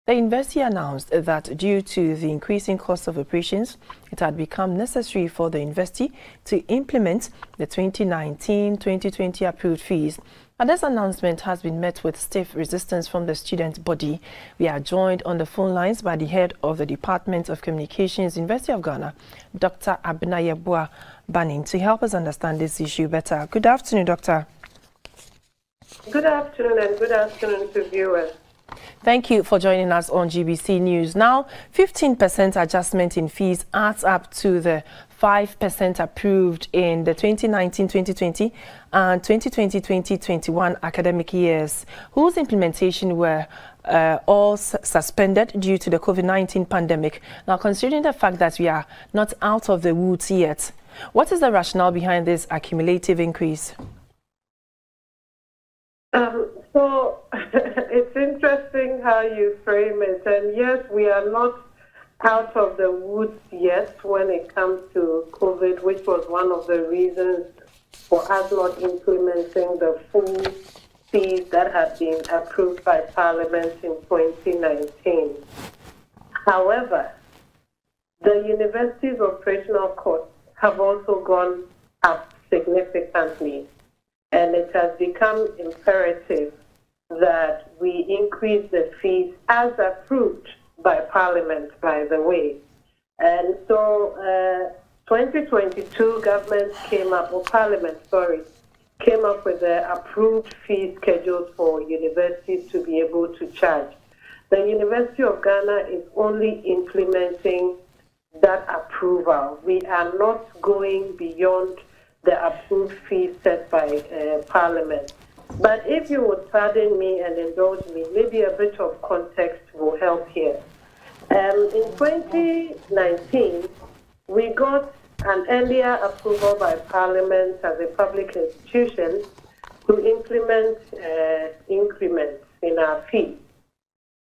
The university announced that due to the increasing cost of operations, it had become necessary for the university to implement the 2019-2020 approved fees. And this announcement has been met with stiff resistance from the student body. We are joined on the phone lines by the head of the Department of Communications, University of Ghana, Dr. Abnayebua Banim, to help us understand this issue better. Good afternoon, Doctor. Good afternoon, and good afternoon to viewers. Thank you for joining us on GBC News. Now, 15% adjustment in fees adds up to the 5% approved in the 2019-2020 and 2020-2021 academic years, whose implementation were all suspended due to the COVID-19 pandemic. Now, considering the fact that we are not out of the woods yet, what is the rationale behind this accumulative increase? So it's interesting how you frame it. And yes, we are not out of the woods yet when it comes to COVID, which was one of the reasons for us not implementing the full fees that had been approved by Parliament in 2019. However, the university's operational costs have also gone up significantly. And it has become imperative that we increase the fees as approved by Parliament, by the way. And so 2022 government came up, or Parliament, sorry, came up with the approved fee schedules for universities to be able to charge. The University of Ghana is only implementing that approval. We are not going beyond the approved fees set by Parliament. But if you would pardon me and indulge me, maybe a bit of context will help here. In 2019, we got an earlier approval by Parliament as a public institution to implement increments in our fees.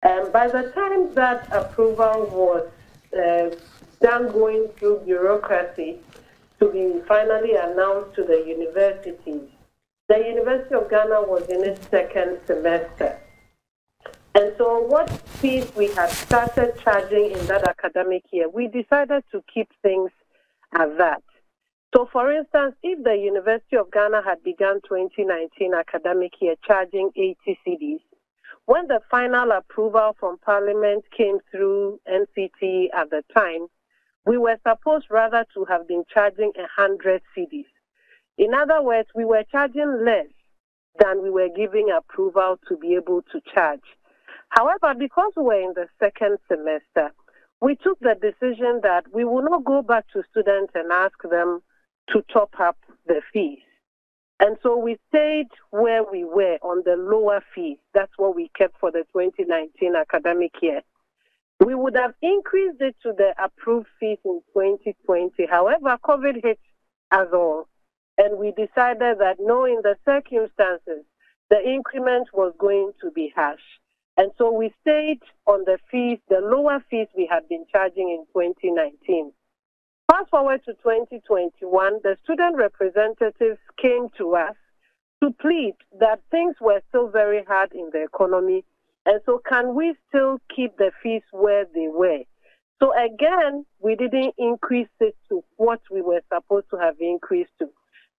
And by the time that approval was done going through bureaucracy, to be finally announced to the universities, the University of Ghana was in its second semester. And so what fees we had started charging in that academic year, we decided to keep things at that. So for instance, if the University of Ghana had begun 2019 academic year charging 80 cedis, when the final approval from Parliament came through NCT at the time, we were supposed rather to have been charging 100 cedis. In other words, we were charging less than we were giving approval to be able to charge. However, because we were in the second semester, we took the decision that we will not go back to students and ask them to top up the fees. And so we stayed where we were on the lower fees. That's what we kept for the 2019 academic year. We would have increased it to the approved fees in 2020. However, COVID hit us all, and we decided that knowing the circumstances, the increment was going to be harsh. And so we stayed on the fees, the lower fees we had been charging in 2019. Fast forward to 2021, the student representatives came to us to plead that things were still very hard in the economy. And so can we still keep the fees where they were? So again, we didn't increase it to what we were supposed to have increased to.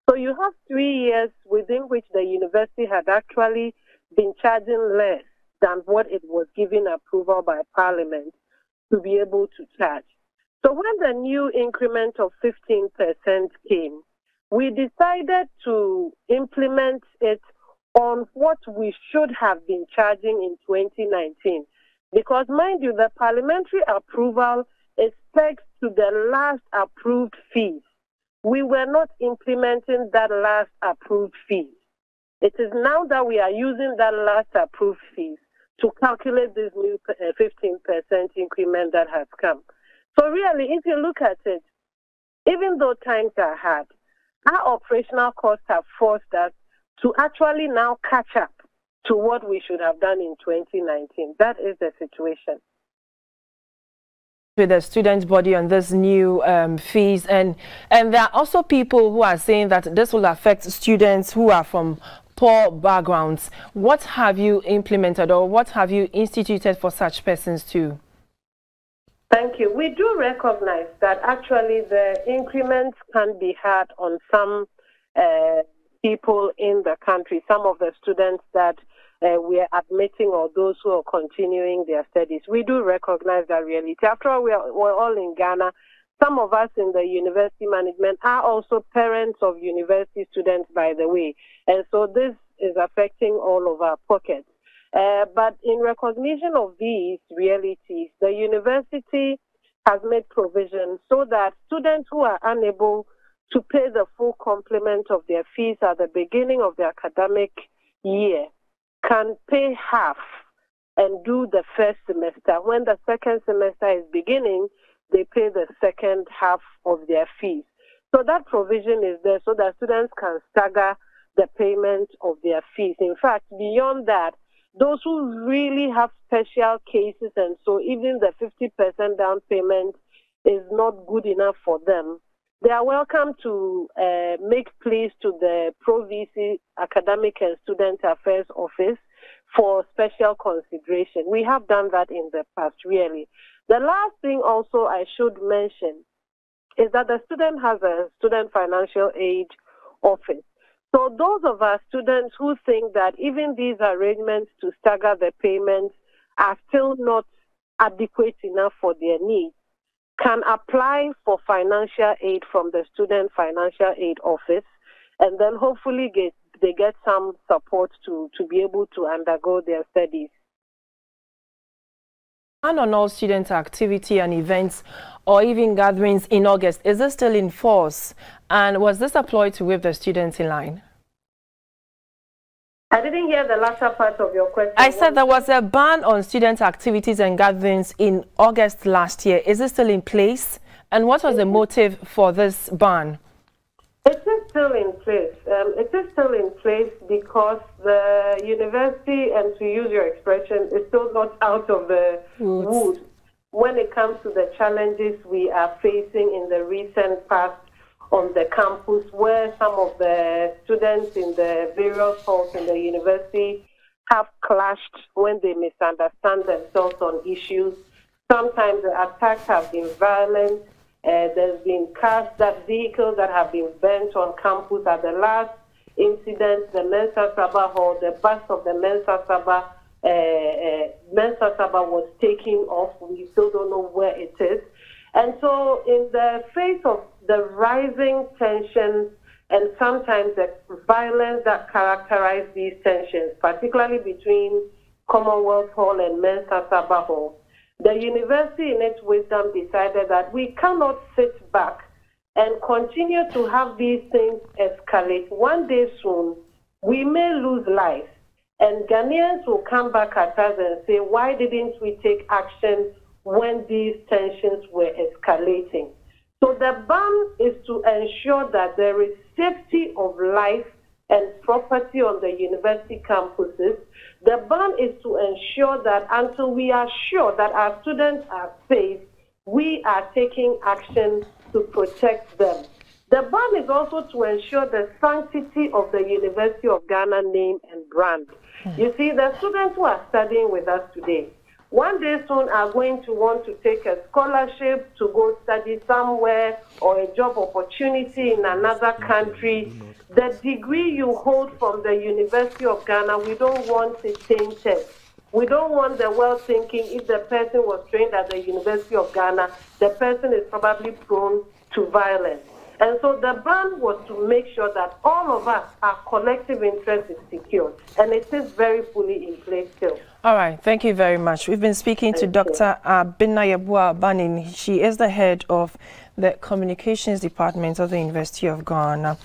So you have 3 years within which the university had actually been charging less than what it was given approval by Parliament to be able to charge. So when the new increment of 15% came, we decided to implement it on what we should have been charging in 2019. Because, mind you, the parliamentary approval is pegged to the last approved fees. We were not implementing that last approved fees. It is now that we are using that last approved fees to calculate this new 15% increment that has come. So really, if you look at it, even though times are hard, our operational costs have forced us to actually now catch up to what we should have done in 2019. That is the situation. With the student body on this new fees, and there are also people who are saying that this will affect students who are from poor backgrounds. What have you implemented or what have you instituted for such persons too? Thank you. We do recognize that actually the increments can be had on some people in the country, some of the students that we are admitting or those who are continuing their studies. We do recognize that reality. After all, we're all in Ghana. Some of us in the university management are also parents of university students, by the way. And so this is affecting all of our pockets. But in recognition of these realities, the university has made provision so that students who are unable to pay the full complement of their fees at the beginning of the academic year can pay half and do the first semester. When the second semester is beginning, they pay the second half of their fees. So that provision is there so that students can stagger the payment of their fees. In fact, beyond that, those who really have special cases and so even the 50% down payment is not good enough for them, they are welcome to make pleas to the Pro-VC Academic and Student Affairs Office for special consideration. We have done that in the past, really. The last thing also I should mention is that the student has a student financial aid office. So those of our students who think that even these arrangements to stagger the payments are still not adequate enough for their needs can apply for financial aid from the Student Financial Aid Office, and then hopefully they get some support to be able to undergo their studies. And on all student activity and events or even gatherings in August, is this still in force? And was this employed to whip the students in line? I didn't hear the latter part of your question. I said there was a ban on student activities and gatherings in August last year. Is it still in place? And what was the motive for this ban? It is still in place. It is still in place because the university, and to use your expression, is still not out of the woods when it comes to the challenges we are facing in the recent past on the campus, where some of the students in the various halls in the university have clashed when they misunderstand themselves on issues. Sometimes the attacks have been violent. There's been vehicles that have been burnt on campus. At the last incident, the Mensa Saba Hall, the bus of the Mensa Saba was taken off. We still don't know where it is. And so in the face of the rising tensions and sometimes the violence that characterize these tensions, particularly between Commonwealth Hall and Mensa Saba Hall, the university in its wisdom decided that we cannot sit back and continue to have these things escalate. One day soon, we may lose lives, and Ghanaians will come back at us and say, why didn't we take action when these tensions were escalating? So the ban is to ensure that there is safety of life and property on the university campuses. The ban is to ensure that until we are sure that our students are safe, we are taking action to protect them. The ban is also to ensure the sanctity of the University of Ghana name and brand. You see, the students who are studying with us today, one day soon are going to want to take a scholarship to go study somewhere or a job opportunity in another country. The degree you hold from the University of Ghana, we don't want it tainted. We don't want the world thinking if the person was trained at the University of Ghana, the person is probably prone to violence. And so the ban was to make sure that all of us, our collective interest is secured. And it is very fully in place still. All right. Thank you very much. We've been speaking to Dr. Binayabua Banin. She is the head of the Communications Department of the University of Ghana.